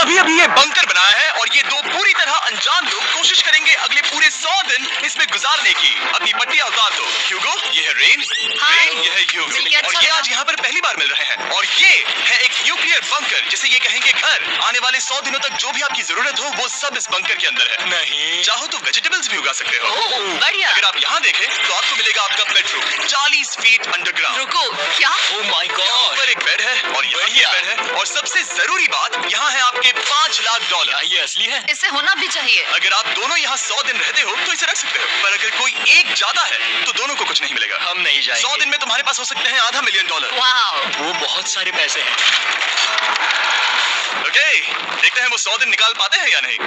अभी अभी ये बंकर बनाया है और ये दो पूरी तरह अनजान लोग कोशिश करेंगे अगले पूरे 100 दिन इसमें गुजारने की। अपनी पट्टियां उतार दो। ह्यूगो, ये है रेन, ये है ह्यूगो और ये आज यहाँ पर पहली बार मिल रहे हैं। और ये है एक न्यूक्लियर बंकर जिसे ये कहेंगे घर। आने वाले 100 दिनों तक जो भी आपकी जरूरत हो वो सब इस बंकर के अंदर है। नहीं चाहो तो वेजिटेबल्स भी उगा सकते हो। बढ़िया। अगर आप यहाँ देखें तो आपको मिलेगा आपका बेडरूम 40 फीट अंडरग्राउंड। रुको, क्या? ओह माय गॉड, पर एक बेड है और यहाँ ये बेड है और सबसे जरूरी बात यहाँ है आपके $5 लाख। ये असली है? इसे होना भी चाहिए। अगर आप दोनों यहाँ 100 दिन रहते हो तो इसे रख सकते हो, पर अगर कोई एक ज्यादा है तो दोनों को कुछ नहीं मिलेगा। हम नहीं जाएंगे। 100 दिन में तुम्हारे पास हो सकते हैं $500 मिलियन। वाओ, वो बहुत सारे पैसे हैं। ओके, देखते हैं वो 100 दिन निकाल पाते हैं या नहीं।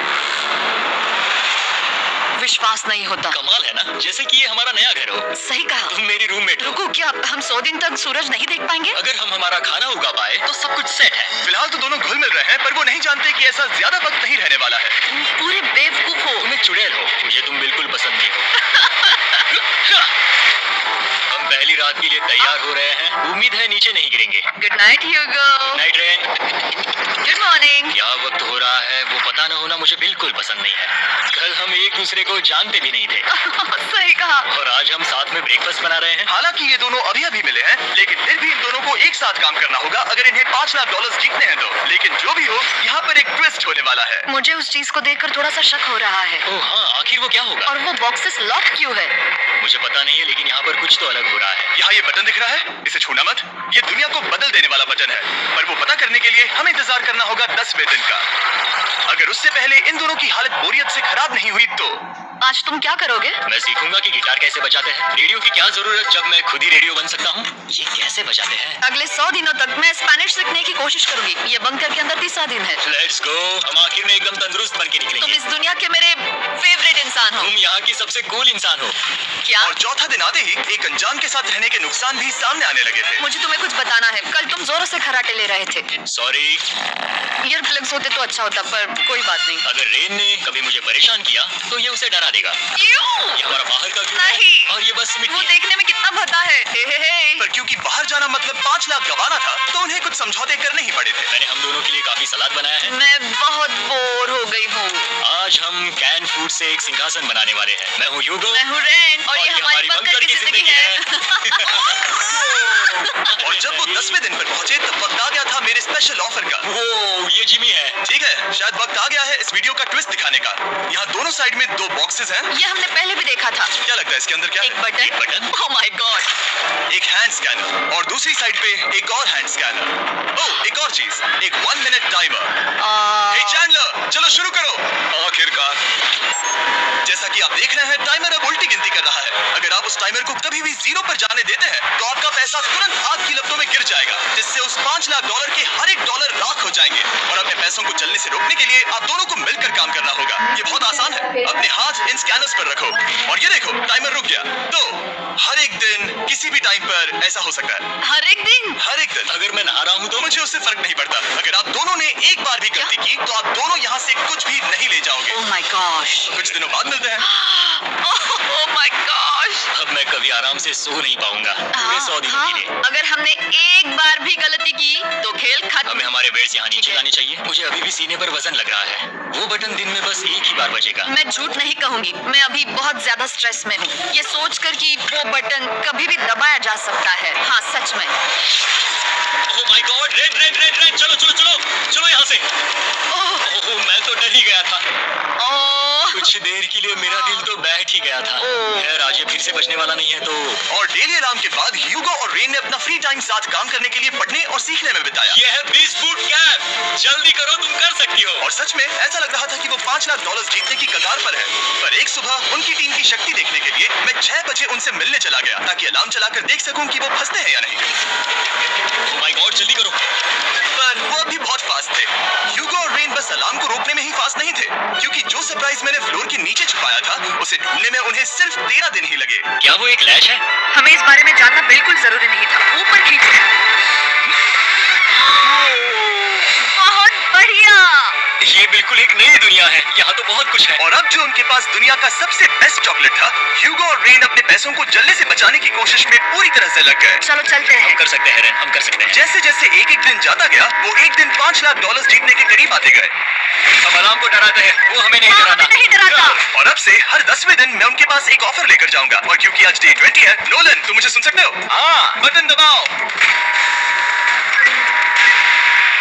विश्वास नहीं होता। कमाल है ना, जैसे कि ये हमारा नया घर हो। सही कहा। तुम मेरी रूममेट हो। रुको, क्या हम 100 दिन तक सूरज नहीं देख पाएंगे? अगर हम हमारा खाना उगा पाए तो सब कुछ सेट है। फिलहाल तो दोनों घुल मिल रहे हैं, पर वो नहीं जानते कि ऐसा ज्यादा वक्त नहीं रहने वाला है। तुम पूरे बेवकूफ हो। तुम एक चुड़ैल हो, मुझे तुम बिल्कुल पसंद नहीं हो। हम पहली रात के लिए तैयार हो रहे हैं। उम्मीद है नीचे नहीं गिरेंगे। Good night Hugo. Night rain. Good morning. क्या वक्त हो रहा है वो पता न होना मुझे बिल्कुल पसंद नहीं है। कल हम एक दूसरे को जानते भी नहीं थे। सही कहा। और आज हम साथ में ब्रेकफास्ट बना रहे हैं। हालांकि ये दोनों अभी अभी मिले हैं, लेकिन फिर भी इन दोनों को एक साथ काम करना होगा अगर इन्हें $5 लाख जीतने हैं तो। लेकिन जो भी हो, यहाँ पर एक ट्विस्ट होने वाला है। मुझे उस चीज को देखकर थोड़ा सा शक हो रहा है। ओह हाँ, आखिर वो क्या होगा? और वो बॉक्सेस लॉक क्यों है? मुझे पता नहीं है, लेकिन यहाँ पर कुछ तो अलग हो रहा है। यहाँ ये बटन दिख रहा है, इसे छूना मत। ये दुनिया को बदल देने वाला बटन है, पर वो पता करने के लिए हमें इंतजार करना होगा 10वें दिन का। अगर उससे पहले इन दोनों की हालत बोरियत से खराब नहीं हुई तो आज तुम क्या करोगे? मैं सीखूंगा कि गिटार कैसे बजाते हैं। रेडियो की क्या जरूरत जब मैं खुद ही रेडियो बन सकता हूँ। ये कैसे बजाते हैं? अगले 100 दिनों तक मैं स्पेनिश सीखने की कोशिश करूंगी। ये बंकर के अंदर 30वां दिन है। Let's go. हम आखिर में एकदम तंदुरुस्त बन के तुम निकलेंगे। इस दुनिया के मेरे फेवरेट इंसान हो। तुम यहाँ की सबसे कूल इंसान हो। क्या? और चौथा दिन आते ही एक अनजान के साथ रहने के नुकसान भी सामने आने लगे थे। मुझे तुम्हें कुछ बताना है। कल तुम जोरों से खर्राटे ले रहे थे। सॉरी। ईयर प्लग्स होते तो अच्छा होता, पर कोई बात नहीं। अगर रेन ने कभी मुझे परेशान किया तो ये उसे डरा देगा। ये हमारा बाहर का व्यू है नहीं। और ये बस मिट्टी वो है। देखने में कितना भद्दा है। हे। पर क्योंकि बाहर जाना मतलब 5 लाख गंवाना था तो उन्हें कुछ समझौते करने ही पड़े थे। मैंने हम दोनों के लिए काफी सलाद बनाया है। मैं बहुत बोर हो गई हूँ। आज हम कैन फूड से एक सिंहासन बनाने वाले हैं। मैं हूँ ह्यूगो। मैं हूँ रेन और ये हमारी बंकर की जिंदगी है। और जब वो 10वें दिन पर पहुंचे तब वक्त आ गया था मेरे स्पेशल ऑफर का। वो ये जिमी है। ठीक है, शायद वक्त आ गया है इस वीडियो का ट्विस्ट दिखाने का। यहाँ दोनों साइड में 2 बॉक्सेस हैं। ये हमने पहले भी देखा था। क्या लगता है इसके अंदर क्या है? एक बटन। Oh my God. एक हैंड स्कैनर और दूसरी साइड पे एक और हैंड स्कैनर। ओह, एक और चीज, एक 1 मिनट टाइमर। हे चैंडलर, चलो शुरू करो। आखिरकार। जैसा कि आप देख रहे हैं, टाइमर अब उल्टी गिनती कर रहा है। अगर आप उस टाइमर को कभी भी 0 पर जाने देते हैं तो आपका पैसा तुरंत आग की लपटों में गिर जाएगा, जिससे उस $5 लाख के हर एक डॉलर राख हो जाएंगे। और अपने पैसों को चलने से रोकने के लिए आप दोनों को मिलकर काम करना होगा। ये बहुत आसान है। अपने हाथ इन स्कैनर्स पर रखो और ये देखो, टाइमर रुक गया। तो हर एक दिन किसी भी टाइम पर ऐसा हो सकता है। हर एक दिन? हर एक दिन। अगर मैं नहा रहा हूँ तो मुझे उससे फर्क नहीं पड़ता। अगर आप दोनों ने एक बार भी गलती की तो आप दोनों यहाँ से कुछ भी नहीं ले जाओगे। Oh my gosh. कुछ दिनों बाद मिलते हैं। Oh my gosh. अब मैं कभी आराम से सो नहीं पाऊंगा पूरे 100 दिनों के लिए। अगर हमने एक बार भी गलती की तो खेल खत्म। हमें हमारे बेड से यहाँ नीचे लानी चाहिए। मुझे अभी भी सीने पर वजन लग रहा है। वो बटन दिन में बस एक ही बार बजेगा। मैं झूठ नहीं कहूंगी, मैं अभी बहुत ज्यादा स्ट्रेस में हूँ। ये सोचकर कि वो बटन कभी भी दबाया जा सकता है। हाँ, सच में। ओह माय गॉड, रेन, चलो यहाँ से। ओह, मैं तो डर ही गया था। कुछ देर के लिए मेरा दिल तो बैठ ही गया था। खैर, आज ये फिर से बचने वाला नहीं है तो। और डेली आराम के बाद ह्यूगो और रेन ने अपना फ्री टाइम साथ काम करने के लिए पढ़ने और सीखने में बिताया। ये है 20 फुट कैप। जल्दी करो, तुम कर सकती हो। और सच में ऐसा लग रहा था कि वो $5 लाख जीतने की कगार पर है। पर एक सुबह उनकी टीम की शक्ति देखने के लिए मैं 6 बजे उनसे मिलने चला गया ताकि अलार्म चलाकर देख सकूं कि वो फंसते हैं या नहीं। ओह माय गॉड, जल्दी करो। पर वो अभी बहुत फास्ट थे। ह्यूगो और रेन बस अलार्म को रोकने में ही फास्ट नहीं थे, क्योंकि जो सरप्राइज मैंने फ्लोर के नीचे छुपाया था उसे ढूंढने में उन्हें सिर्फ 13 दिन ही लगे। क्या वो एक लैच है? हमें इस बारे में जानना बिल्कुल जरूरी नहीं था। ऊपर खींचो। बहुत बढ़िया। ये बिल्कुल एक नई दुनिया है, यहाँ तो बहुत कुछ है। और अब जो उनके पास दुनिया का सबसे बेस्ट चॉकलेट था, ह्यूगो और रेन अपने पैसों को जलने से बचाने की कोशिश में पूरी तरह से लग गए। चलो चलते हैं। हम कर सकते हैं रेन, हम कर सकते हैं। जैसे जैसे एक एक दिन जाता गया, वो एक दिन $5 लाख जीतने के करीब आते गए। हम अलार्म को डराते हैं, वो हमें नहीं हाँ, डराता। हमें नहीं डराता। और अब से हर 10वें दिन मैं उनके पास एक ऑफर लेकर जाऊंगा। और क्योंकि आज डे 20 है, नोलन तुम मुझे सुन सकते हो? हाँ, बटन दबाओ।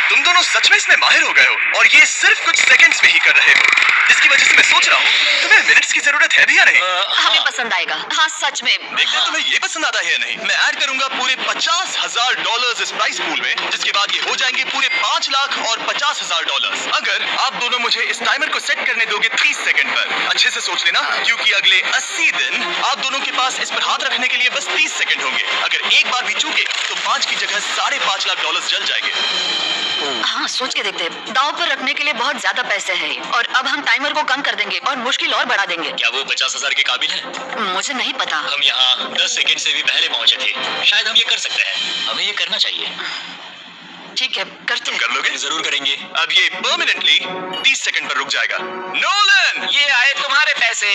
तुम दोनों सच में इसमें माहिर हो गए हो और ये सिर्फ कुछ सेकंड्स में ही कर रहे हो, जिसकी वजह से मैं सोच रहा हूँ तुम्हें मिनट्स की जरूरत है भी या नहीं? हमें पसंद आएगा। हाँ सच में। देखते हैं तुम्हें ये पसंद आता है या नहीं। मैं ऐड करूंगा पूरे $50,000 इस प्राइस पूल में, जिसके बाद ये हो जाएंगे पूरे $5 लाख और $50,000। अगर आप दोनों मुझे इस टाइमर को सेट करने दोगे 30 सेकंड पर। अच्छे से सोच लेना, क्योंकि अगले 80 दिन आप दोनों के पास इस पर हाथ रखने के लिए बस 30 सेकंड होंगे। अगर एक बार भी चूके तो 5 की जगह $5.5 लाख जल जाएंगे। हाँ सोच के देखते हैं। दांव पर रखने के लिए बहुत ज्यादा पैसे हैं और अब हम टाइमर को कम कर देंगे और मुश्किल और बढ़ा देंगे। क्या वो 50,000 के काबिल है? मुझे नहीं पता। हम यहाँ 10 सेकंड से भी पहले पहुँचे थे। शायद हम ये कर सकते हैं। हमें ये करना चाहिए। ठीक है, करते हैं। कर लोगे? जरूर करेंगे। अब ये परमानेंटली 30 सेकंड पर रुक जाएगा। नोलन, ये आए तुम्हारे पैसे।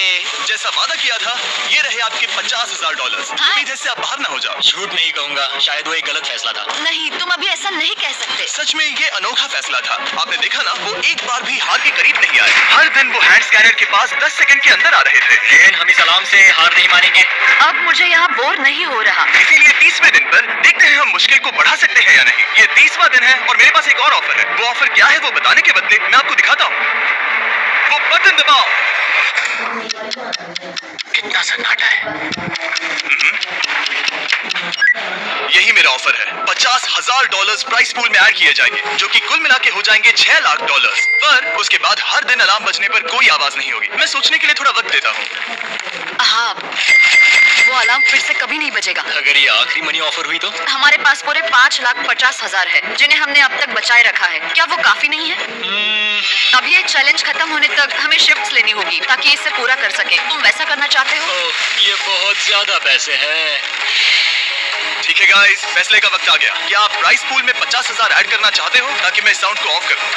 जैसा वादा किया था, ये रहे आपके $50,000। हाँ? उम्मीद है इससे आप बाहर ना हो जाओ। झूठ नहीं कहूंगा, शायद वो एक गलत फैसला था। नहीं, तुम अभी ऐसा नहीं कह सकते। सच में ये अनोखा फैसला था। आपने देखा ना, वो एक बार भी हार के करीब नहीं आए। हर दिन वो हैंड स्कैनर के पास 10 सेकंड के अंदर आ रहे थे। लेकिन हम इस अलार्म से हार नहीं मानेंगे। अब मुझे यहाँ बोर नहीं हो रहा। इसीलिए 30वें दिन पर देखते हैं हम मुश्किल को बढ़ा सकते हैं या नहीं। ये 30वां दिन है और मेरे पास एक और ऑफर है। वो ऑफर क्या है वो बताने के बदले मैं आपको दिखाता हूँ। वो बटन दबाओ। कितना सन्नाटा है। यही मेरा ऑफर है। $50,000 प्राइस पूल में ऐड किए जाएंगे, जो कि कुल मिला के हो जाएंगे $6 लाख। पर उसके बाद हर दिन अलार्म बजने पर कोई आवाज नहीं होगी। मैं सोचने के लिए थोड़ा वक्त देता हूँ। हाँ, वो अलार्म फिर से कभी नहीं बजेगा। अगर ये आखिरी मनी ऑफर हुई तो? हमारे पास पूरे $5,50,000 है, जिन्हें हमने अब तक बचाए रखा है। क्या वो काफी नहीं है? अब ये चैलेंज खत्म होने तक हमें शिफ्ट्स लेनी होगी ताकि इसे पूरा कर सके। तुम वैसा करना चाहते हो? ये बहुत ज्यादा पैसे हैं। ठीक है गाइस, फैसले का वक्त आ गया। क्या आप प्राइस पूल में 50,000 ऐड करना चाहते हो ताकि मैं साउंड को ऑफ कर दूं?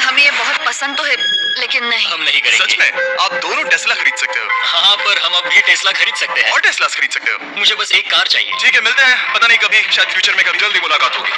हमें ये बहुत पसंद तो है, लेकिन नहीं। हम नहीं करेंगे। सच में? आप दोनों टेस्ला खरीद सकते हो। हाँ, पर हम अब भी टेस्ला खरीद सकते हैं। और टेस्ला खरीद सकते हो। मुझे बस एक कार चाहिए। ठीक है, मिलते हैं। पता नहीं कभी, शायद फ्यूचर में कभी जल्दी मुलाकात होगी।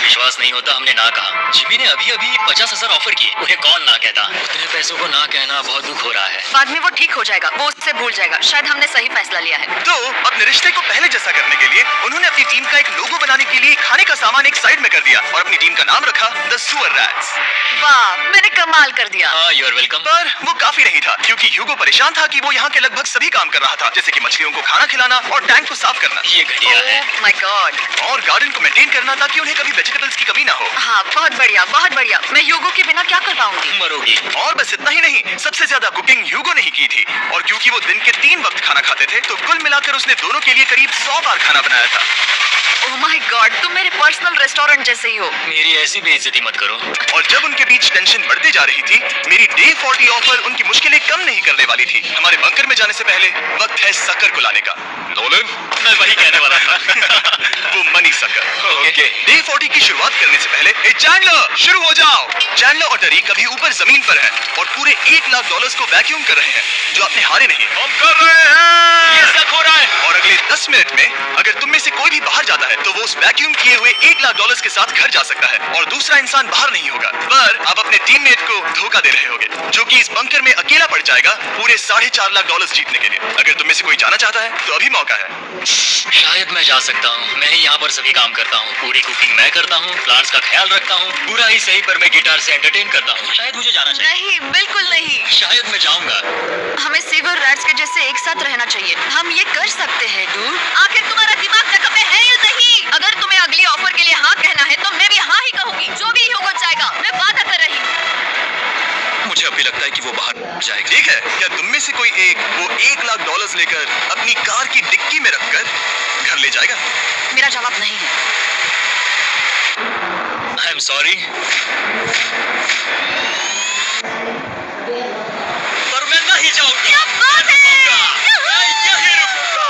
विश्वास नहीं होता हमने ना कहा। जिमी ने अभी अभी 50,000 ऑफर किए। उन्हें कौन ना कहता। उतने पैसों को ना कहना बहुत दुख हो रहा है। बाद में वो ठीक हो जाएगा, वो उससे भूल जाएगा। शायद हमने सही फैसला लिया है। तो अपने रिश्ते को पहले जैसा करने के लिए उन्होंने अपनी टीम का एक लोगो बनाने के लिए खाने का सामान एक साइड में कर दिया और अपनी टीम का नाम रखा द सुअर रैट्स। वाह, मैंने कमाल कर दिया। हाँ, यू आर वेलकम। पर वो काफी नहीं था, क्योंकि ह्यूगो परेशान था कि वो यहाँ के लगभग सभी काम कर रहा था, जैसे कि मछलियों को खाना खिलाना और टैंक को साफ करना। ये घटिया है। ओह माय गॉड। और गार्डन को मेंटेन करना ताकि उन्हें कभी वेजिटेबल्स की कमी ना हो। हाँ, बहुत बढ़िया, बहुत बढ़िया। मैं ह्यूगो के बिना क्या कर पाऊंगी? मरोगी। और बस इतना ही नहीं, सबसे ज्यादा कुकिंग ह्यूगो ने ही की थी। और क्योंकि वो दिन के 3 वक्त खाना खाते थे, तो कुल मिलाकर उसने दोनों के लिए करीब 100 बार खाना बनाया था। ओह माय गॉड, तुम मेरे पर्सनल रेस्टोरेंट जैसे ही हो। मेरी ऐसी बेइज्जती मत करो। और जब उनके बीच टेंशन बढ़ती जा रही थी, मेरी डे 40 ऑफर उनकी मुश्किलें कम नहीं करने वाली थी। हमारे बंकर में जाने से पहले वक्त है सकर को लाने का। नोलन, मैं वही कहने वाला था। वो मनी सकर। ओके। डे 40 की शुरुआत करने से पहले चैंडलर शुरू हो जाओ। चैंडलर और टरी कभी ऊपर जमीन पर हैं और पूरे $1 लाख को वैक्यूम कर रहे हैं, जो आपने हारे नहीं। हम कर रहे हैं। ये शक हो रहा है। और अगले 10 मिनट में अगर तुम में से कोई भी बाहर जाता है, तो वो उस वैक्यूम किए हुए $1 लाख के साथ घर जा सकता है और दूसरा इंसान बाहर नहीं होगा। पर आप अपने टीममेट को धोखा दे रहे होगे, जो कि इस बंकर में अकेला पड़ जाएगा पूरे $4.5 लाख जीतने के लिए। अगर तुम में से कोई जाना चाहता है तो अभी मौका है। शायद मैं जा सकता हूँ। मैं ही यहाँ पर सभी काम करता हूँ। पूरी कुकिंग मैं करता हूँ, प्लांट्स का ख्याल रखता हूँ। पूरा ही सही, पर मैं गिटार से एंटरटेन करता हूँ। शायद मुझे जाना चाहिए। नहीं, बिल्कुल नहीं। शायद मैं जाऊंगा। हमें सीवर रैट्स के जैसे एक साथ रहना चाहिए। हम ये कर सकते हैं डूड। आखिर तुम्हारा दिमाग जगह पे है या नहीं? अगर तुम्हें अगली ऑफर के लिए हाँ कहना है तो मैं भी हाँ ही कहूंगी। जो भी हो जाएगा, मैं वादा कर रही हूँ। मुझे अभी लगता है कि वो बाहर जाएगा। ठीक है, क्या तुम में से कोई एक वो $1 लाख लेकर अपनी कार की डिक्की में रखकर घर ले जाएगा? मेरा जवाब नहीं है। आई एम सॉरी, पर मैं नहीं जाऊंगा। क्या बात है? मैं यहीं रुकूंगा।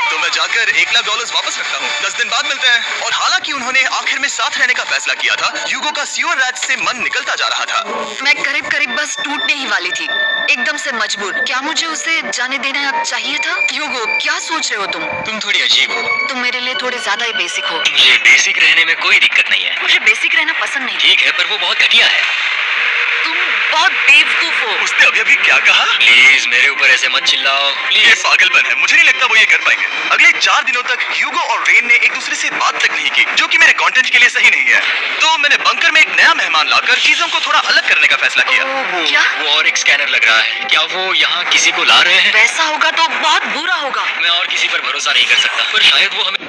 तो मैं जा लाकर $1,00,000 वापस रखता हूँ। 10 दिन बाद मिलते हैं। और हालांकि उन्होंने आखिर में साथ रहने का फैसला किया था, ह्यूगो का सीवर रैट से मन निकलता जा रहा था। मैं करीब करीब बस टूटने ही वाली थी, एकदम से मजबूर। क्या मुझे उसे जाने देना चाहिए था? ह्यूगो, क्या सोच रहे हो तुम थोड़ी अजीब हो। तुम मेरे लिए थोड़े ज्यादा ही बेसिक हो। मुझे बेसिक रहने में कोई दिक्कत नहीं है। मुझे बेसिक रहना पसंद नहीं। ठीक है, पर वो बहुत घटिया है। तुम बहुत बेवकूफ हो। उसने अभी क्या कहा? प्लीज मेरे ऊपर ऐसे मत चिल्लाओ। ये प्लीज। पागलपन है। मुझे नहीं लगता वो ये कर पाएंगे। अगले 4 दिनों तक ह्यूगो और रेन ने एक दूसरे से बात तक नहीं की, जो कि मेरे कंटेंट के लिए सही नहीं है। तो मैंने बंकर में एक नया मेहमान लाकर चीजों को थोड़ा अलग करने का फैसला किया। क्या? वो और एक स्कैनर लग रहा है। क्या वो यहाँ किसी को ला रहे हैं? वैसा होगा तो बहुत बुरा होगा। मैं और किसी पर भरोसा नहीं कर सकता, पर शायद वो हमें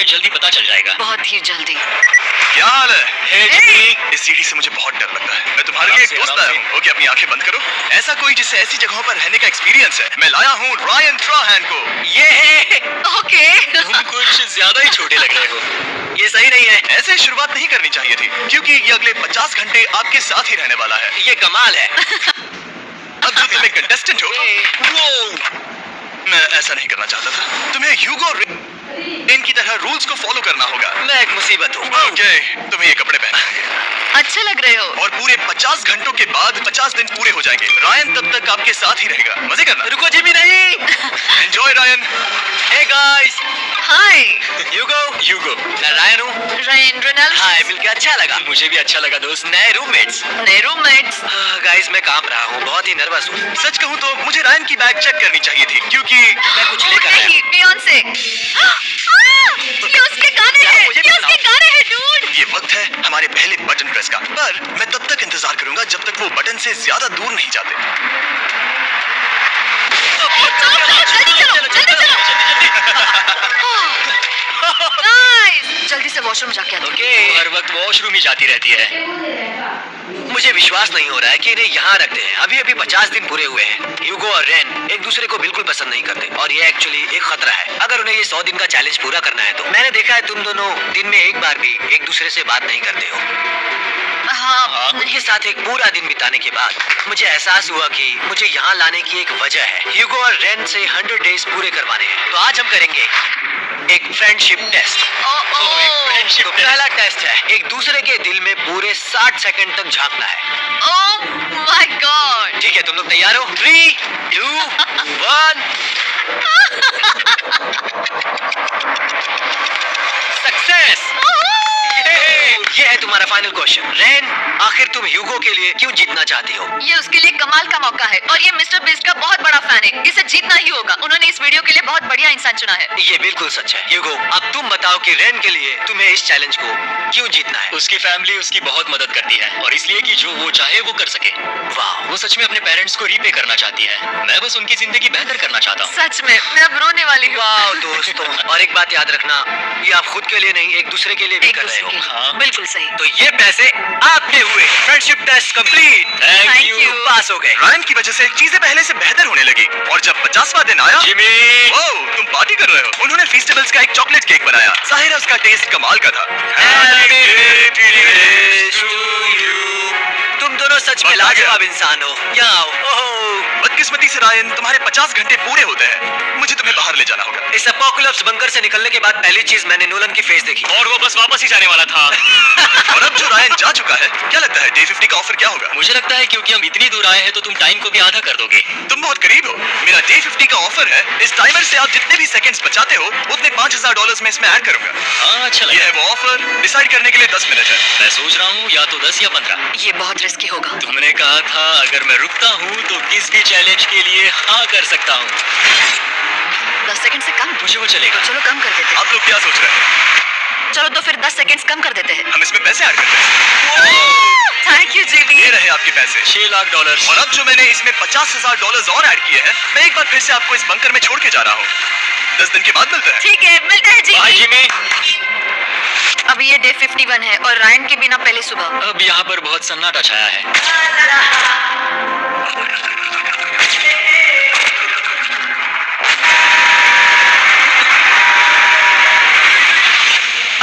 जल्दी पता चल जाएगा। बहुत ही जल्दी। क्या हाल है? हे जिमी। इस सीढ़ी से मुझे बहुत डर लगता है। मैं तुम्हारे लिए एक दोस्त लाया हूँ। ओके, अपनी आंखें बंद करो। ऐसा कोई जिससे ऐसी जगहों पर रहने का एक्सपीरियंस है। मैं लाया हूँ रायन ट्राहैन को। ये है। ओके। तुम कुछ ज्यादा ही छोटे लग रहे हो। ये सही नहीं है। ऐसे शुरुआत नहीं करनी चाहिए थी, क्योंकि ये अगले 50 घंटे आपके साथ ही रहने वाला है। ये कमाल है। अब जो तुम एक कंटेस्टेंट हो, मैं ऐसा नहीं करना चाहता था। तुम्हें ह्यूगो रेन की तरह रूल्स को फॉलो करना होगा। मैं एक मुसीबत हूँ। ओके, तुम्हें ये कपड़े पहनने होंगे। अच्छे लग रहे हो। और पूरे 50 घंटों के बाद 50 दिन पूरे हो जाएंगे। रायन तब तक आपके साथ ही रहेगा। मजे करना। रुको जिमी, नहीं। Enjoy Ryan. Hey guys. Hi. Hugo, मैं रायन हूँ। Rain Reynold. हाय, मिलकर अच्छा लगा। मुझे भी अच्छा लगा दोस्त। नए रूममेट्स। नए रूममेट्स। गाइस, मैं कांप रहा हूँ, बहुत ही नर्वस हूँ। सच कहूँ तो मुझे रायन की बैग चेक करनी चाहिए थी, क्योंकि मैं कुछ लेकर आया हूँ। नहीं, बियॉन्से। ये उसके गाने हैं। मुझे भी ये उसके गाने हैं, डूड। ये वक्त है हमारे पहले बटन प्रेस का। पर मैं तब तक इंतजार करूंगा जब तक वो बटन से ज्यादा दूर नहीं जाते। जल्दी चलो। नाइस। जल्दी से वॉशरूम जाके आते हैं। ओके। हर वक्त वॉशरूम ही जाती रहती है। मुझे विश्वास नहीं हो रहा है कि इन्हें यहाँ रखते हैं। अभी 50 दिन पूरे हुए हैं। ह्यूगो और रेन एक दूसरे को बिल्कुल पसंद नहीं करते, और ये एक्चुअली एक खतरा है अगर उन्हें ये 100 दिन का चैलेंज पूरा करना है तो। मैंने देखा है तुम दोनों दिन में एक बार भी एक दूसरे से बात नहीं करते हो। हाँ। उनके साथ एक पूरा दिन बिताने के बाद मुझे एहसास हुआ कि मुझे यहाँ लाने की एक वजह है। ह्यूगो और रेन से 100 डेज पूरे करवाने हैं। तो आज हम करेंगे एक फ्रेंडशिप टेस्ट। तो पहला टेस्ट है, एक दूसरे के दिल में पूरे 60 सेकंड तक झांकना है। ओह माय गॉड। ठीक है, तुम लोग तैयार हो? 3, 2, 1। सक्सेस। ये है तुम्हारा फाइनल क्वेश्चन। रेन, आखिर तुम ह्यूगो के लिए क्यों जीतना चाहती हो? ये उसके लिए कमाल का मौका है, और ये मिस्टर बीस्ट का बहुत बड़ा फैन है। इसे जीतना ही होगा। उन्होंने इस वीडियो के लिए बहुत बढ़िया इंसान चुना है। ये बिल्कुल सच है। ह्यूगो, अब तुम बताओ कि रेन के लिए तुम्हें इस चैलेंज को क्यों जीतना है? उसकी फैमिली उसकी बहुत मदद करती है, और इसलिए कि जो वो चाहे वो कर सके। वाह, वो सच में अपने पेरेंट्स को रीपे करना चाहती है। मैं बस उनकी जिंदगी बेहतर करना चाहता हूँ। सच में मैं अब रोने वाली हूँ। वाह दोस्तों, और एक बात याद रखना, ये आप खुद के लिए नहीं, एक दूसरे के लिए भी एक कर रहे दूसरे हो। के। हाँ। बिल्कुल सही। तो ये पैसे आपके हुए। Friendship test complete. Thank thank you. you। Pass हो गए। रायन की वजह से चीजें पहले से बेहतर होने लगी, और जब 50वां दिन आया, जिमी। ओह, तुम पार्टी कर रहे हो। उन्होंने फीस्टेबल्स का एक चॉकलेट केक बनाया। जाहिर है उसका टेस्ट कमाल का था। तुम दोनों सच में लाजवाब इंसान हो। यहाँ आओ। ओहो, बदकिस्मती से रायन, तुम्हारे 50 घंटे पूरे होते हैं। मुझे तुम्हें बाहर ले जाना होगा। इस अपोकलिप्स बंकर से निकलने के बाद पहली चीज मैंने नोलन की फेस देखी, और वो बस वापस ही जाने वाला था। और अब जो रायन जा चुका है, क्या लगता है डे 50 का ऑफर क्या होगा? मुझे लगता है क्योंकि हम इतनी दूर आए हैं तो तुम टाइम को भी आधा कर दोगे। तुम बहुत करीब हो। मेरा डे 50 का ऑफर है। इस टाइमर से आप जितने भी सेकंड्स बचाते हो, उतने $5000 में इसमें ऐड करूंगा। हाँ, अच्छा ये लगा। है वो ऑफर। डिसाइड करने के लिए 10 मिनट है। मैं सोच रहा हूँ या तो 10 या 15। ये बहुत रिस्की होगा। तुमने कहा था अगर मैं रुकता हूँ तो किस भी चैलेंज के लिए हाँ कर सकता हूँ। 10 सेकंड से कम। मुझे वो चलेगा। चलो कम कर देते हैं। आप लोग क्या सोच रहे हैं? चलो तो फिर 10 सेकंड कम कर देते हैं। हम इसमें पैसे ऐड करते हैं। Thank you Jimmy. ये रहे आपके पैसे। $6 लाख। और अब जो मैंने इसमें $50,000 और ऐड किए हैं, मैं एक बार फिर से आपको इस बंकर में छोड़ के जा रहा हूँ। 10 दिन के बाद मिलते हैं। ठीक है, मिलते हैं बाय जिमी। जिमी। अब ये डे 51 है, और रायन के बिना पहले सुबह। अब यहाँ पर बहुत सन्नाटा छाया है।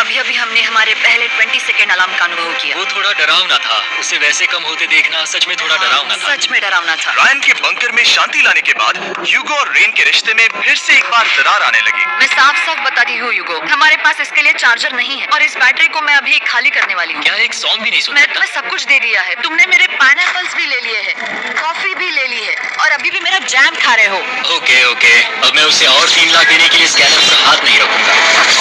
अभी अभी हमने हमारे पहले 20 सेकेंड अलार्म का अनुभव किया। वो थोड़ा डरावना था, उसे वैसे कम होते देखना सच में थोड़ा डरावना था। सच में डरावना था। रायन के बंकर में शांति लाने के बाद ह्यूगो और रेन के रिश्ते में फिर से एक बार दरार आने लगी। मैं साफ साफ बताती हूँ ह्यूगो, हमारे पास इसके लिए चार्जर नहीं है और इस बैटरी को मैं अभी खाली करने वाली हूँ। क्या एक सॉन्ग भी नहीं सुन मैंने सकता? तुम्हें सब कुछ दे दिया है। तुमने मेरे पाइनएप्पल्स भी ले लिए हैं, कॉफी भी ले ली है और अभी भी मेरा जैम खा रहे हो। ओके ओके, अब मैं उसे और 3 लाख देने के लिए स्कैनर पर हाथ नहीं रखूंगा।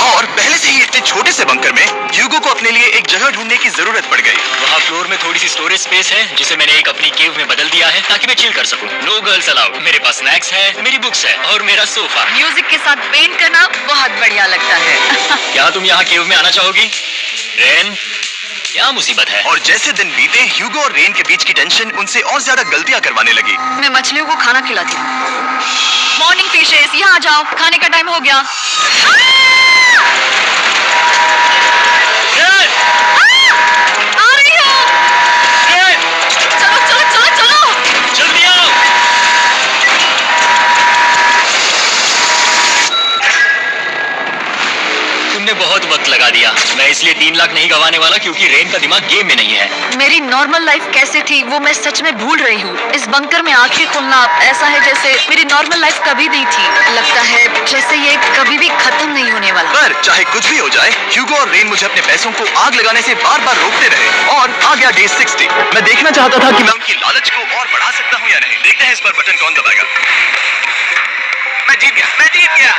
और पहले से ही इतने छोटे से बंकर में ह्यूगो को अपने लिए एक जगह ढूंढने की जरूरत पड़ गई। वहाँ फ्लोर में थोड़ी सी स्टोरेज स्पेस है जिसे मैंने एक अपनी केव में बदल दिया है ताकि मैं चिल कर सकूं। No girls allowed. मेरे पास स्नैक्स है, मेरी बुक्स है और मेरा सोफा। म्यूजिक के साथ पेंट करना बहुत बढ़िया लगता है। क्या तुम यहाँ केव में आना चाहोगी? रेन, क्या मुसीबत है? और जैसे दिन बीते ह्यूगो और रेन के बीच की टेंशन उनसे और ज्यादा गलतियां करवाने लगी। मैं मछलियों को खाना खिलाती हूँ। मॉर्निंग फिशेस, यहाँ आ जाओ, खाने का टाइम हो गया। रेन! आ रही हो। रेन! चलो चलो चलो चलो। जल्दी आओ! तुमने बहुत वक्त लगा दिया। मैं इसलिए 3 लाख नहीं गंवाने वाला क्योंकि रेन का दिमाग गेम में नहीं है। मेरी नॉर्मल लाइफ कैसे थी वो मैं सच में भूल रही हूँ। इस बंकर में आंखें खोलना ऐसा है जैसे मेरी नॉर्मल लाइफ कभी नहीं थी। लगता है जैसे ये कभी भी खत्म नहीं होने वाला। पर चाहे कुछ भी हो जाए, ह्यूगो और रेन मुझे अपने पैसों को आग लगाने से बार बार रोकते रहे और आ गया डे 60। मैं देखना चाहता था कि मैं उनकी लालच को और बढ़ा सकता हूँ या नहीं। देखते हैं इस बार बटन कौन दबाएगा। मैं जीत गया, मैं जीत गया।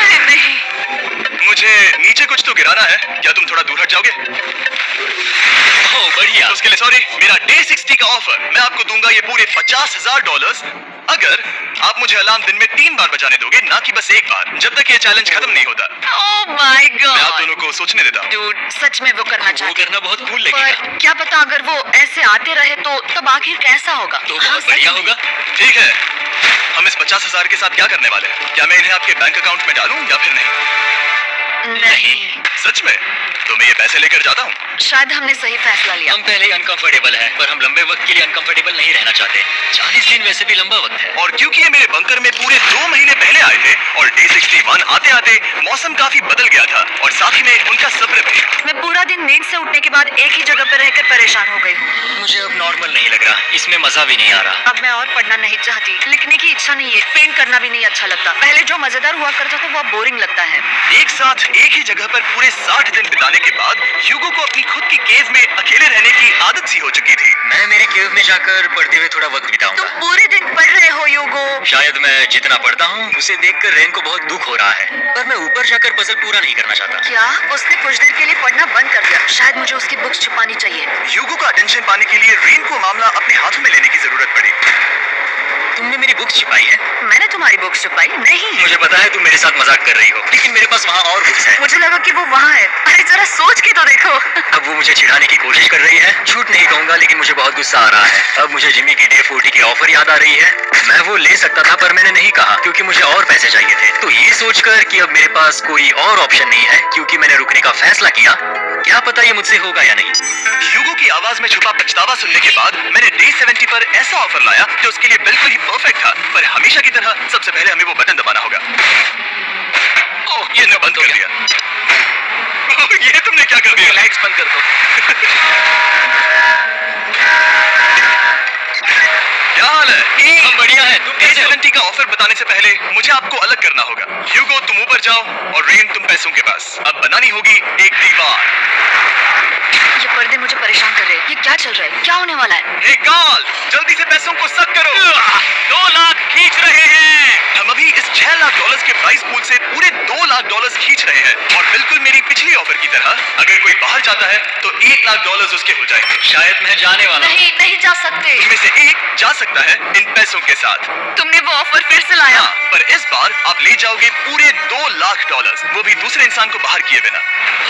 अरे नहीं। मुझे नीचे कुछ तो गिराना है। क्या तुम थोड़ा दूर हट जाओगे? ओह बढ़िया। तो उसके लिए सॉरी। मेरा डे 60 का ऑफर मैं आपको दूंगा ये पूरे $50,000 अगर आप मुझे अलार्म दिन में 3 बार बजाने दोगे, ना कि बस एक बार, जब तक ये चैलेंज खत्म नहीं होता। ओह माय मैं आप गॉड। दोनों को सोचने देता हूँ। डूड, सच में वो करना वो चाहती करना बहुत कूल पर लगेगा। क्या पता अगर वो ऐसे आते रहे तो तब आखिर कैसा होगा। तो हाँ, बहुत सच बढ़िया में। होगा। ठीक है, हम इस 50,000 के साथ क्या करने वाले हैं? क्या मैं इन्हें आपके बैंक अकाउंट में डालूं या फिर नहीं? नहीं। सच में? तो मैं ये पैसे लेकर जाता हूँ। शायद हमने सही फैसला लिया। हम पहले ही अनकंफर्टेबल हैं, पर हम लंबे वक्त के लिए अनकंफर्टेबल नहीं रहना चाहते। 40 दिन वैसे भी लंबा वक्त है। और क्योंकि ये मेरे बंकर में पूरे 2 महीने पहले आए थे और डे 61 आते आते मौसम काफी बदल गया था और साथ ही में उनका सब्र भी। मैं पूरा दिन नींद से उठने के बाद एक ही जगह पर रहकर परेशान हो गई हूँ। मुझे अब नॉर्मल नहीं लग रहा, इसमें मजा भी नहीं आ रहा। अब मैं और पढ़ना नहीं चाहती, लिखने की इच्छा नहीं है, पेंट करना भी नहीं अच्छा लगता। पहले जो मजेदार हुआ करता था वो अब बोरिंग लगता है। एक साथ एक ही जगह पर पूरे 60 दिन बिताने के बाद ह्यूगो को अपनी खुद की केव में अकेले रहने की आदत सी हो चुकी थी। मैं मेरी केव में जाकर पढ़ते हुए थोड़ा वक्त तुम बिताऊंगा। पूरे दिन पढ़ रहे हो ह्यूगो। शायद मैं जितना पढ़ता हूँ उसे देखकर रेन को बहुत दुख हो रहा है, पर मैं ऊपर जाकर पजल पूरा नहीं करना चाहता। क्या उसने कुछ देर के लिए पढ़ना बंद कर दिया? शायद मुझे उसकी बुक्स छुपानी चाहिए। ह्यूगो का अटेंशन पाने के लिए रेन को मामला अपने हाथों में लेने की जरूरत पड़ी। तुमने मेरी बुक्स छिपाई है? मैंने तुम्हारी बुक्स छुपाई नहीं। मुझे पता है तुम मेरे साथ मजाक कर रही हो, लेकिन मेरे पास वहाँ और बुक्स है। मुझे लगा कि वो वहाँ है। अरे जरा सोच के तो देखो। अब वो मुझे चिढ़ाने की कोशिश कर रही है। झूठ नहीं कहूंगा, लेकिन मुझे बहुत गुस्सा आ रहा है। अब मुझे जिमी की डे 40 की ऑफर याद आ रही है। मैं वो ले सकता था पर मैंने नहीं कहा क्योंकि मुझे और पैसे चाहिए थे। तो ये सोचकर कि अब मेरे पास कोई और ऑप्शन नहीं है क्योंकि मैंने रुकने का फैसला किया, क्या पता ये मुझसे होगा या नहीं। ह्यूगो की आवाज में छुपा पछतावा सुनने के बाद मैंने डे 70 पर ऐसा ऑफर लाया जो उसके लिए बिल्कुल ही परफेक्ट था। पर हमेशा की तरह सबसे पहले हमें वो बटन दबाना होगा। ओह, ये तो बंद कर दिया। ओह, ये तुमने क्या कर दिया? लाइट्स बंद कर दो। क्या हाल है? हम बढ़िया है। तुम डे कैसे हो? 70 का ऑफर बताने से पहले मुझे आपको अलग करना होगा। ह्यूगो तुम ऊपर जाओ और रेन तुम पैसों के पास। अब बनानी होगी एक दीवार। ये पर्दे मुझे परेशान कर रहे हैं। ये क्या चल रहा है? क्या होने वाला है? हे गाल, जल्दी से पैसों को सक करो। 2 लाख खींच रहे हैं। हम अभी इस $6 लाख के प्राइस पूल से पूरे $2 लाख खींच रहे हैं और बिल्कुल मेरी पिछली ऑफर की तरह अगर कोई बाहर जाता है तो $1 लाख उसके हो जाएंगे। शायद मैं जाने वाला हूँ। नहीं, नहीं जा सकते। इनमें से एक जा सकता है इन पैसों के साथ। तुमने वो ऑफर फिर से लाया। हाँ, पर इस बार आप ले जाओगे पूरे $2 लाख, वो भी दूसरे इंसान को बाहर किए बिना।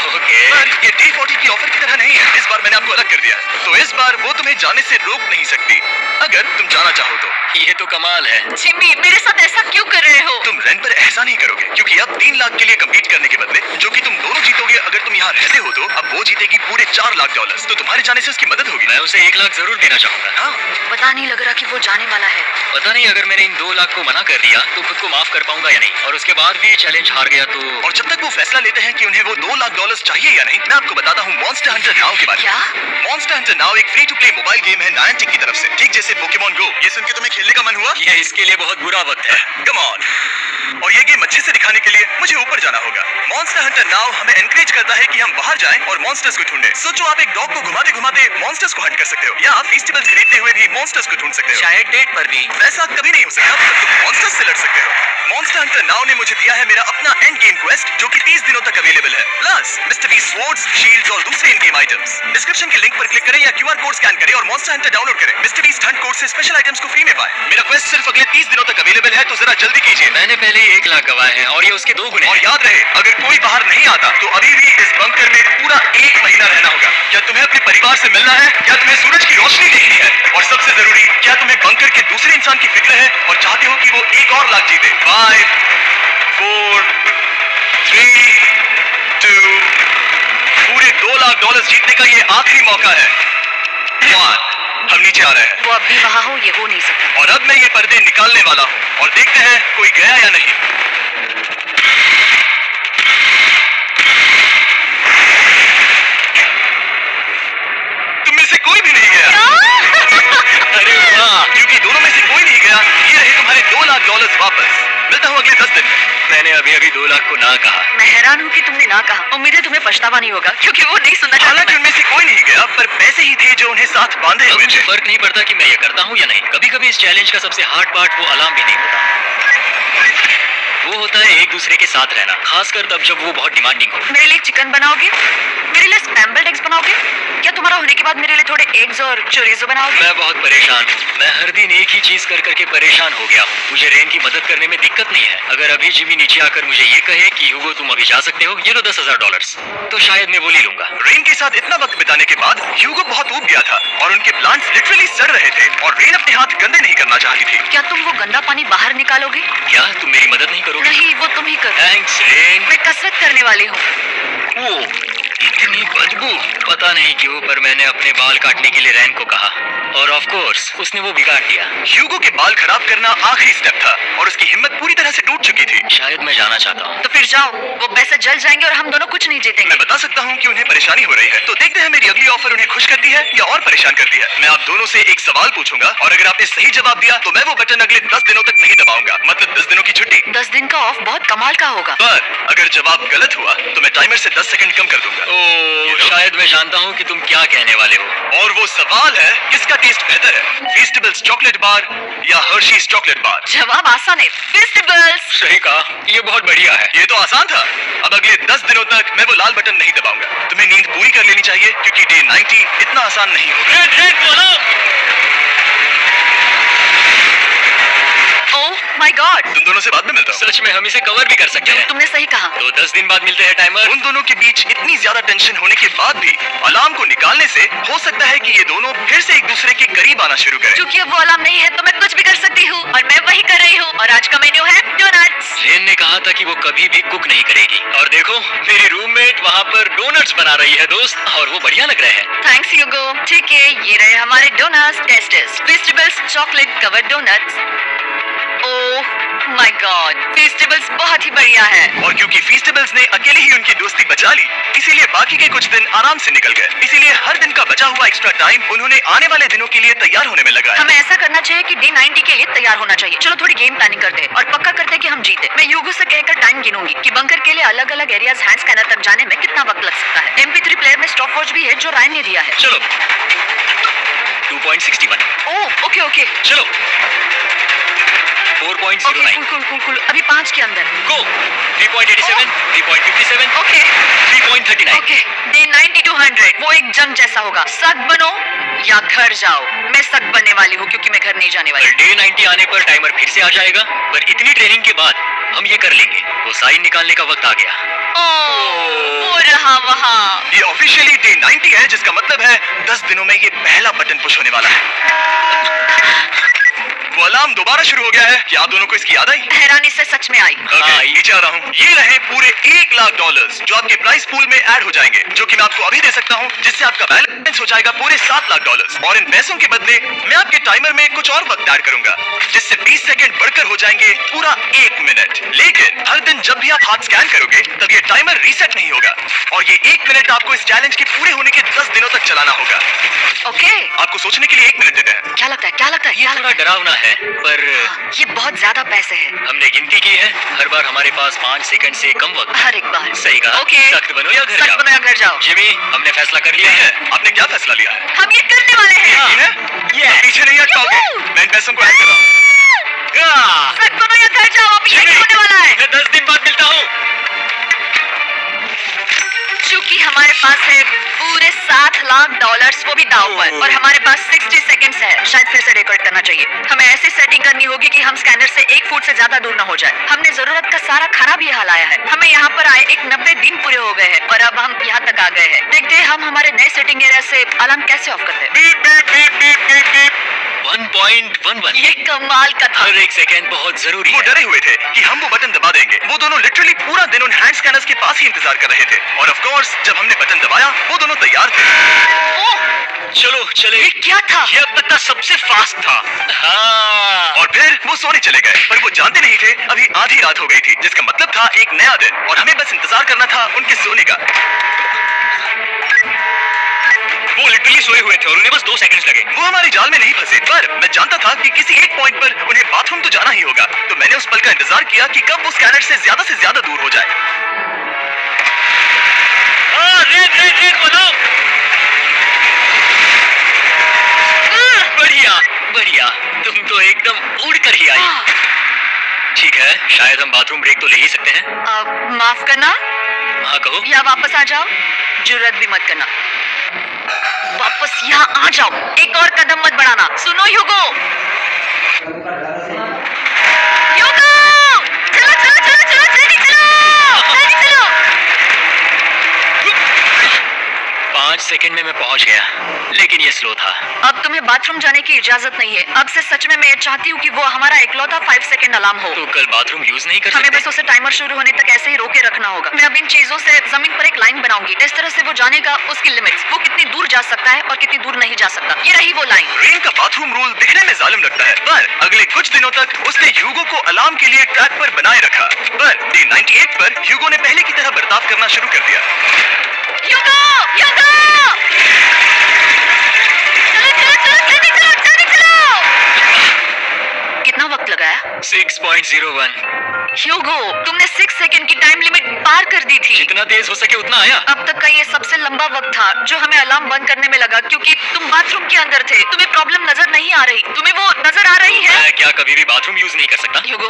ओके। पर ये डे 40 की ऑफर की तरह नहीं है। इस बार मैंने आपको अलग कर दिया है। तो इस बार वो तुम्हें जाने से रोक नहीं सकती, अगर तुम जाना चाहो तो। ये तो कमाल है। जिमी, मेरे साथ ऐसा क्यों कर रहे हो? तुम रेन पर ऐसा नहीं करोगे, क्योंकि अब 3 लाख के लिए कम्पीट करने के बदले जो कि तुम दोनों जीतोगे अगर तुम यहाँ रहते हो, तो अब वो जीतेगी पूरे $4 लाख। तो तुम्हारे जाने से उसकी मदद होगी। मैं उसे 1 लाख जरूर देना चाहूंगा। हाँ, पता नहीं लग रहा कि वो जाने वाला है। पता नहीं अगर मैंने इन 2 लाख को मना कर दिया तो खुद को माफ कर पाऊंगा या नहीं, और उसके बाद भी चैलेंज हार गया तो। और जब तक वो फैसला लेते हैं कि उन्हें वो $2 लाख चाहिए या नहीं, मैं आपको बताता हूँ मॉन्स्टर हंटर नाउ के बारे में। क्या? मॉन्स्टर हंटर नाउ एक free to play mobile game है नायंटिक की तरफ से, ठीक जैसे पोकेमॉन गो। ये सुन के तुम्हें खेलने का मन हुआ? ये इसके लिए बहुत बुरा वक्त है। Come on. और ये गेम अच्छे से दिखाने के लिए मुझे ऊपर जाना होगा। मॉन्स्टर हंटर नाउ हमें एनकरेज करता है कि हम बाहर जाएं और मॉन्स्टर्स को ढूंढें। सोचो, आप एक डॉग को घुमाते घुमाते मॉन्स्टर्स को हंट कर सकते हो, या आप फेस्टिवल्स खरीदते हुए भी मॉन्स्टर्स को ढूंढ सकते हो। शायद डेट पर भी। वैसा कभी नहीं हो सकता, तब तुम मॉन्स्टर्स से लड़ सकते हो। मॉन्स्टर हंटर नाउ ने मुझे दिया है मेरा अपना एंड गेम क्वेस्ट, जो कि 30 दिनों तक अवेलेबल है, plus mister beast swords, shields और दूसरे इन गेम आइटम्स। डिस्क्रिप्शन के लिंक पर क्लिक करें या QR कोड स्कैन करें और मॉन्स्टर हंटर डाउनलोड करें। मिस्टर बीस्ट हंट कोड से स्पेशल आइटम्स को फ्री में पाएं। मेरा क्वेस्ट सिर्फ अगले 30 दिनों तक अवेलेबल है, तो जरा जल्दी कीजिए। मैंने पहले ही 1 लाख गवाए हैं और ये उसके 2 गुने और हैं। याद रहे, अगर कोई बाहर नहीं आता तो अभी भी इस बंकर में पूरा 1 महीना रहना होगा। क्या तुम्हें अपने परिवार से मिलना है? क्या तुम्हें सूरज की रोशनी देखनी है? और सबसे जरूरी, क्या तुम्हें बंकर के दूसरे इंसान की फिक्र है और चाहते हो कि वो 1 और लाख जीते? 5 4 3 2 पूरे $2 लाख जीतने का ये आखिरी मौका है। 1 हम नीचे आ रहे हैं। वो अब भी वहाँ हो, ये हो नहीं सकता। और अब मैं ये पर्दे निकालने वाला हूँ और देखते हैं कोई गया या नहीं। तुम में से कोई भी नहीं गया। अरे वाह! क्योंकि दोनों में से कोई नहीं गया, ये रहे तुम्हारे $2 लाख वापस। मिलता हूँ अगले 10 दिन में। मैंने अभी 2 लाख को ना कहा। मैं हैरान हूँ कि तुमने ना कहा। उम्मीद है तुम्हें पछतावा नहीं होगा, क्योंकि वो नहीं सुनना हालांकि चाहता। उनमें से कोई नहीं गया, पर पैसे ही थे जो उन्हें साथ बांधे अब हुए मुझे थे। फर्क नहीं पड़ता कि मैं ये करता हूँ या नहीं। कभी कभी इस चैलेंज का सबसे हार्ड पार्ट वो अलार्म भी नहीं होता, वो होता है एक दूसरे के साथ रहना, खासकर तब जब वो बहुत डिमांडिंग हो। मेरे लिए चिकन बनाओगे? मेरे लिए स्क्रैम्बल्ड एग्स बनाओगे? क्या तुम्हारा होने के बाद मेरे लिए थोड़े एग्स और चोरिज़ो बनाओगे? मैं बहुत परेशान हूँ। मैं हर दिन एक ही चीज कर करके परेशान हो गया हूँ। मुझे रेन की मदद करने में दिक्कत नहीं है। अगर अभी जिमी नीचे आकर मुझे ये कहे कि ह्यूगो तुम अभी जा सकते हो, ये लो $10,000, तो शायद मैं वो ले लूंगा। रेन के साथ इतना वक्त बिताने के बाद ह्यूगो बहुत ऊब गया था और उनके प्लांट्स लिटरली सड़ रहे थे और रेन अपने हाथ गंदे नहीं करना चाहती थी। क्या तुम वो गंदा पानी बाहर निकालोगे? क्या तुम मेरी मदद नहीं करोगे? नहीं, वो तुम ही करो। Thanks rain. मैं कसरत करने वाली हूँ। ओ, इतनी बदबू। पता नहीं क्यों, पर मैंने अपने बाल काटने के लिए रैन को कहा और ऑफ कोर्स उसने वो बिगाड़ दिया। ह्यूगो के बाल खराब करना आखिरी स्टेप था और उसकी हिम्मत पूरी तरह से टूट चुकी थी। शायद मैं जाना चाहता हूँ। तो फिर जाओ, वो पैसे जल जाएंगे और हम दोनों कुछ नहीं जीतेंगे। मैं बता सकता हूँ कि उन्हें परेशानी हो रही है, तो देखते हैं मेरी अगली ऑफर उन्हें खुश करती है या और परेशान करती है। मैं आप दोनों से एक सवाल पूछूंगा और अगर आपने सही जवाब दिया तो मैं वो बटन अगले 10 दिनों तक नहीं दबाऊंगा, मतलब 10 दिनों की छुट्टी। 10 दिन का ऑफ बहुत कमाल का होगा। पर अगर जवाब गलत हुआ तो मैं टाइमर से 10 सेकंड कम कर दूंगा। ओह, शायद मैं जानता हूँ कि तुम क्या कहने वाले हो। और वो सवाल है, किसका टेस्ट बेहतर है, फेस्टिवल्स चॉकलेट बार या हर्शीज चॉकलेट बार? जवाब आसान है, फेस्टिवल्स। सही कहा, ये बहुत बढ़िया है। ये तो आसान था। अब अगले 10 दिनों तक मैं वो लाल बटन नहीं दबाऊंगा। तुम्हें नींद पूरी कर लेनी चाहिए, क्योंकि डे 90 इतना आसान नहीं होगा। ओह माय गॉड, तुम दोनों से बाद में मिलता हूँ। सच में हम इसे कवर भी कर सकते हैं। तुमने सही कहा। तो 10 दिन बाद मिलते हैं टाइमर। उन दोनों के बीच इतनी ज्यादा टेंशन होने के बाद भी अलार्म को निकालने से हो सकता है कि ये दोनों फिर से एक दूसरे के करीब आना शुरू करें। क्योंकि अब वो अलार्म नहीं है तो मैं कुछ भी कर सकती हूँ और मैं वही कर रही हूँ। और आज का मेन्यू है डोनट्स। रेन ने कहा था कि वो कभी भी कुक नहीं करेगी, और देखो मेरी रूममेट वहाँ पर डोनट्स बना रही है दोस्त, और वो बढ़िया लग रहे हैं। Thanks Hugo. ठीक है, ये रहे हमारे donuts testers, festivals chocolate covered donuts. Oh my God, festivals बहुत ही बढ़िया है। और क्योंकि फेस्टिवल्स ने अकेले ही उनकी दोस्ती बचा ली, इसीलिए बाकी के कुछ दिन आराम से निकल गए। इसीलिए हर दिन का बचा हुआ एक्स्ट्रा टाइम उन्होंने आने वाले दिनों के लिए तैयार होने में लगाया। हमें ऐसा करना चाहिए कि डे 90 के लिए तैयार होना चाहिए। चलो थोड़ी गेम प्लानिंग करते हैं और पक्का करते हैं कि हम जीते। मैं ह्यूगो से कहकर टाइम गिनूंगी कि बंकर के लिए अलग अलग एरियाज हैंड स्कैनर तक जाने में कितना वक्त लग सकता है। MP3 प्लेयर में स्टॉप वॉच भी है जो रायन ने दिया है। चलो 2.61। Oh okay okay. चलो 4.09। कुल अभी 5 के अंदर। गो 3.87, 3.57, ओके 3.39। ओके। Day 90 to 200। वो एक जंग जैसा होगा, सख्त बनो या घर जाओ। मैं सख्त बनने वाली हूँ क्योंकि मैं घर नहीं जाने वाली। डे 90 आने पर टाइमर फिर से आ जाएगा, पर इतनी ट्रेनिंग के बाद हम ये कर लेंगे। वो साइन निकालने का वक्त आ गया। वो रहा वहाँ। ये ऑफिशियली डे 90 है, जिसका मतलब है 10 दिनों में ये पहला बटन पुश होने वाला है। वो अलार्म दोबारा शुरू हो गया है। क्या आप दोनों को इसकी याद आई? हैरानी से सच में आई। नीचे आ रहा हूँ। ये रहे पूरे $1,00,000 जो आपके प्राइस पूल में ऐड हो जाएंगे, जो कि मैं आपको अभी दे सकता हूँ, जिससे आपका बैलेंस हो जाएगा पूरे $7,00,000। और इन पैसों के बदले मैं आपके टाइमर में कुछ और वक्त ऐड करूंगा, जिससे 20 सेकंड बढ़कर हो जाएंगे पूरा 1 मिनट। लेकिन हर दिन जब भी आप हाथ स्कैन करोगे तब ये टाइमर रीसेट नहीं होगा, और ये 1 मिनट आपको इस चैलेंज के पूरे होने के 10 दिनों तक चलाना होगा। ओके। आपको सोचने के लिए 1 मिनट देते हैं। क्या लगता है, क्या लगता है? ये थोड़ा डरावना है, पर ये बहुत ज्यादा पैसे हैं। हमने गिनती की है, हर बार हमारे पास 5 सेकंड से कम वक्त। हर एक बार। सही कहा। ओके। सख्त बनो या घर सख्त जाओ। बनो या घर जाओ। जिमी, हमने फैसला कर लिया है। आपने क्या फैसला लिया है? हम ये करने वाले हैं। हाँ। यकीन है? आप पीछे नहीं हटोगे। मैं इन पैसों को ऐड कर रहा हूँ। सख्त बनो या घर जाओ, अब यही होने वाला है। मैं 10 दिन बाद मिलता हूँ। क्योंकि हमारे पास है पूरे $7,00,000, वो भी दाव पर, और हमारे पास 60 सेकंड्स है। शायद फिर से रिकॉर्ड करना चाहिए। हमें ऐसी सेटिंग करनी होगी कि हम स्कैनर से 1 फुट से ज्यादा दूर न हो जाए। हमने जरूरत का सारा खाना भी यहाँ लाया है। हमें यहाँ पर आए एक 90 दिन पूरे हो गए हैं, और अब हम यहाँ तक आ गए हैं। देखते हैं हम हमारे नए सेटिंग एरिया से अलार्म कैसे ऑफ करते हैं। 1.11। ये कमाल का था। हर एक सेकंड बहुत जरूरी वो है। डरे हुए थे कि हम वो बटन दबा देंगे। वो दोनों लिटरली पूरा दिन उन हैंड स्कैनर्स के पास ही इंतजार कर रहे थे, और ऑफ कोर्स जब हमने बटन दबाया वो दोनों तैयार थे। चलो चले। ये क्या था? ये अब तक का सबसे फास्ट था। हाँ। और फिर वो सोने चले गए, पर वो जानते नहीं थे अभी आधी रात हो गई थी, जिसका मतलब था एक नया दिन, और हमें बस इंतजार करना था उनके सोने का। वो लिटरली सोए हुए थे और उन्हें बस 2 सेकंड्स लगे। वो हमारे जाल में नहीं फंसे, पर मैं जानता था कि किसी एक पॉइंट पर उन्हें बाथरूम तो जाना ही होगा, तो मैंने उस पल का इंतजार किया कि कब वो स्कैनर से ज्यादा दूर हो जाए। रेड बनाओ। बढ़िया बढ़िया, तुम तो एकदम उड़ कर ही आई। ठीक है, शायद हम बाथरूम ब्रेक तो ले ही सकते हैं। माफ करना। हाँ कहो। या वापस आ जाओ, जुर्रत भी मत करना। वापस यहाँ आ जाओ, एक और कदम मत बढ़ाना। सुनो ह्यूगो, ह्यूगो, चलो चलो चलो चलो, जल्दी चलो, जल्दी चलो। 5 सेकंड में मैं पहुंच गया, लेकिन ये स्लो था। अब तुम्हें बाथरूम जाने की इजाजत नहीं है। अब से सच में मैं ये चाहती हूँ कि वो हमारा इकलौता 5 सेकंड अलार्म हो। तो कल बाथरूम यूज नहीं कर हमें सकते? बस उसे टाइमर शुरू होने तक ऐसे ही रोके रखना होगा। मैं अब इन चीजों से जमीन पर एक लाइन बनाऊंगी, इस तरह से वो जानेगा उसकी लिमिट्स, वो कितनी दूर जा सकता है और कितनी दूर नहीं जा सकता। ये रही वो लाइन। रेन का बाथरूम रूल दिखने में जालिम लगता है, पर अगले कुछ दिनों तक उसने ह्यूगो को अलार्म के लिए ट्रैक पर बनाए रखा। पर डे 98 पर ह्यूगो ने पहले की तरह बर्ताव करना शुरू कर दिया। ह्यूगो, ह्यूगो! कितना वक्त लगाया? 6.01। ह्यूगो, तुमने 6 सेकंड की टाइम लिमिट पार कर दी थी। जितना तेज हो सके उतना आया। अब तक का ये सबसे लंबा वक्त था जो हमें अलार्म बंद करने में लगा, क्योंकि तुम बाथरूम के अंदर थे। तुम्हें प्रॉब्लम नजर नहीं आ रही। तुम्हें वो नजर आ रही है? मैं क्या कभी भी बाथरूम यूज नहीं कर सकता? ह्यूगो,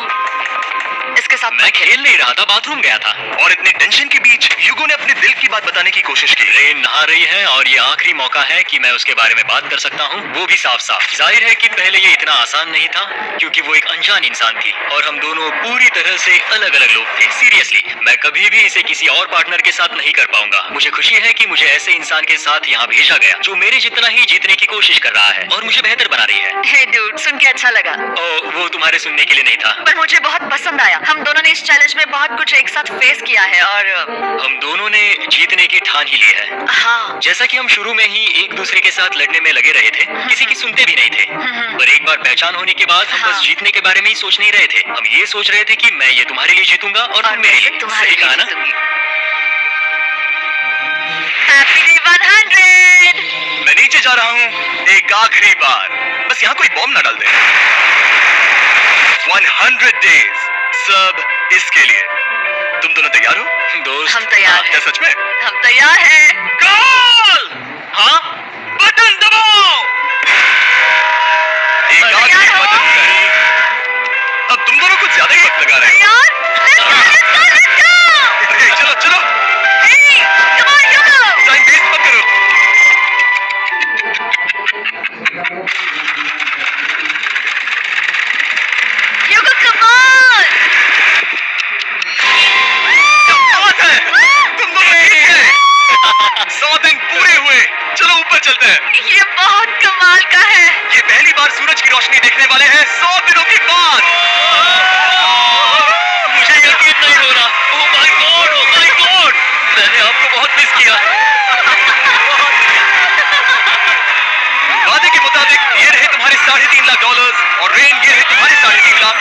इसके साथ मैं खेल नहीं रहा था, बाथरूम गया था। और इतने टेंशन के बीच ह्यूगो ने अपने दिल की बात बताने की कोशिश की। रेन नहा रही है और ये आखिरी मौका है कि मैं उसके बारे में बात कर सकता हूँ, वो भी साफ साफ। जाहिर है कि पहले ये इतना आसान नहीं था, क्योंकि वो एक अनजान इंसान थी और हम दोनों पूरी तरह से अलग अलग लोग थे। सीरियसली, मैं कभी भी इसे किसी और पार्टनर के साथ नहीं कर पाऊंगा। मुझे खुशी है कि मुझे ऐसे इंसान के साथ यहाँ भेजा गया जो मेरे जितना ही जीतने की कोशिश कर रहा है और मुझे बेहतर बना रही है। हे डूड, सुन के अच्छा लगा। वो तुम्हारे सुनने के लिए नहीं था, पर मुझे बहुत पसंद आया। हम दोनों ने इस चैलेंज में बहुत कुछ एक साथ फेस किया है, और हम दोनों ने जीतने की ठान ही ली है। हाँ, जैसा कि हम शुरू में ही एक दूसरे के साथ लड़ने में लगे रहे थे, किसी की सुनते भी नहीं थे, पर एक बार पहचान होने के बाद हम बस जीतने के बारे में ही सोच नहीं रहे थे। हम ये सोच रहे थे कि मैं ये तुम्हारे लिए जीतूंगा और तुम मेरे लिए। तुम्हारे सही कहा ना? Happy day 100। मैं नीचे जा रहा हूँ एक आखिरी बार, बस यहाँ कोई बॉम्ब ना डाल दे। 100 डेज, सब इसके लिए। तुम दोनों तैयार हो? दोस्त, हम तैयार क्या हैं। सच में? हम तैयार हैं। कॉल! हाँ? बटन दबाओ! एक आखिरी तैयार हो? बटन है। अब तुम दोनों कुछ ज्यादा ही वक्त लगा रहे हो। तैयार? Let's go, let's go, let's go! Okay, चलो चलो, Hey, come on, Hugo! Time waste मत करो। हुए हुए। चलो ऊपर चलते हैं। ये बहुत कमाल का है। ये पहली बार सूरज की रोशनी देखने वाले हैं 100 दिनों के बाद। मुझे यकीन नहीं हो रहा। ओह माय गॉड, मैंने आपको बहुत मिस किया। वादे के मुताबिक ये रहे तुम्हारे $3.5 लाख और रेन ये रहे तुम्हारे $3.5 लाख।